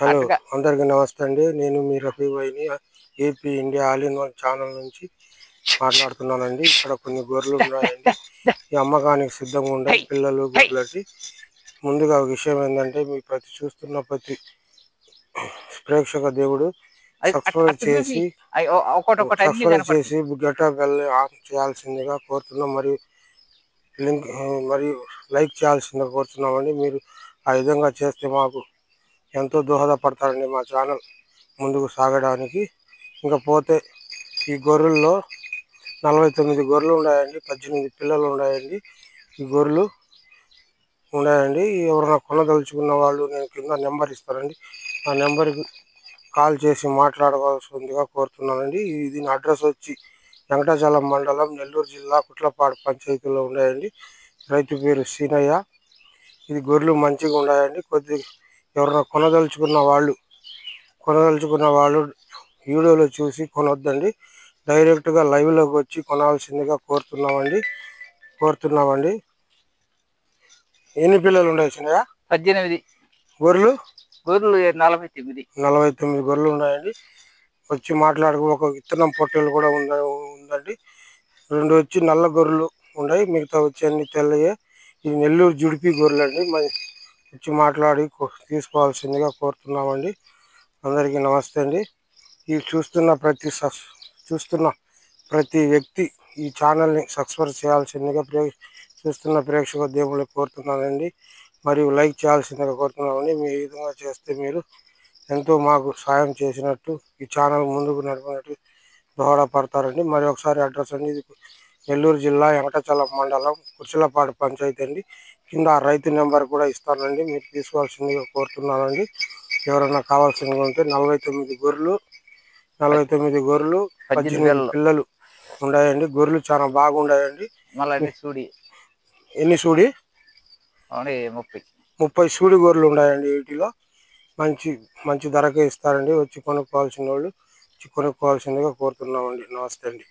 Hello అందరికీ నమస్తే అండి. నేను మీ రఫీ భాయ్ని AP India all in one channel నుంచి మాట్లాడుతున్నానండి. ఇక్కడ కొన్ని గొర్రెలు ఉన్నాయండి. ఈ అమ్మకానికి సిద్ధంగా ఉన్నాయి పిల్లలు గొర్రెలకి. ముందుగా విషయం ఏంటంటే, మీ చూస్తున్న ప్రతి ప్రేక్షక దేవుడు సబ్స్క్రైబ్ చేసి గంట బెల్ ఆన్ చేయాల్సిందిగా కోరుతున్నాం. మరియు లైక్ చేయాల్సిందిగా కోరుతున్నామండి. మీరు ఆ విధంగా చేస్తే మాకు ఎంతో దోహదపడతారండి మా ఛానల్ ముందుకు సాగడానికి. పోతే ఈ గొర్రెల్లో 49 గొర్రెలు ఉన్నాయండి, 18 పిల్లలు ఉన్నాయండి. ఈ గొర్రెలు ఉన్నాయండి. ఎవరైనా కొనదలుచుకున్న వాళ్ళు నేను కింద నెంబర్ ఇస్తానండి, ఆ నెంబర్కి కాల్ చేసి మాట్లాడవలసిందిగా కోరుతున్నానండి. దీని అడ్రస్ వచ్చి వెంకటాచలం మండలం, నెల్లూరు జిల్లా, కుట్లపాడు పంచాయతీలో ఉన్నాయండి. రైతు పేరు సీనయ్య. ఇది గొర్రెలు మంచిగా ఉన్నాయండి. ఎవరైనా కొనదలుచుకున్న వాళ్ళు వీడియోలో చూసి కొనొద్దండి, డైరెక్ట్గా లైవ్లోకి వచ్చి కొనాల్సిందిగా కోరుతున్నామండి. ఎన్ని పిల్లలు ఉన్నాయి చిన్నయ్య? 18 గొర్రెలు 49 గొర్రెలు ఉన్నాయండి. వచ్చి ఒక విత్తనం పొట్టేలు కూడా ఉందండి. 2 వచ్చి నల్ల గొర్రెలు ఉన్నాయి, మిగతా వచ్చి అన్ని తెల్లయే. ఇది నెల్లూరు జుడిపి గొర్రెలు అండి. వచ్చి మాట్లాడి తీసుకోవాల్సిందిగా కోరుతున్నామండి. అందరికీ నమస్తే అండి. ఈ చూస్తున్న ప్రతి వ్యక్తి ఈ ఛానల్ని సబ్స్క్రైబ్ చేయాల్సిందిగా చూస్తున్న ప్రేక్షక దేవుళ్ళకి కోరుతున్నానండి. మరియు లైక్ చేయాల్సిందిగా కోరుతున్నామండి. మీ విధంగా చేస్తే మీరు ఎంతో మాకు సాయం చేసినట్టు, ఈ ఛానల్ ముందుకు నడిపినట్టు దోహదపడతారండి. మరి ఒకసారి అడ్రస్ అండి, ఇది నెల్లూరు జిల్లా, వెంకటాచలం మండలం, కుర్చలపాడు పంచాయతీ అండి. కింద రైతు నెంబర్ కూడా ఇస్తానండి, మీరు తీసుకోవాల్సిందిగా కోరుతున్నానండి. ఎవరైనా కావాల్సింది ఉంటే 49 గొర్రెలు 18 పిల్లలు ఉన్నాయండి. గొర్రెలు చాలా బాగుండాయండి. ఎన్ని సూడి 30 సూడి గొర్రెలు ఉన్నాయండి. వీటిలో మంచి ధరకే ఇస్తారండి. వచ్చి కొనుక్కోవాల్సిన వాళ్ళు కొనుక్కోవాల్సిందిగా కోరుతున్నామండి. నమస్తే అండి.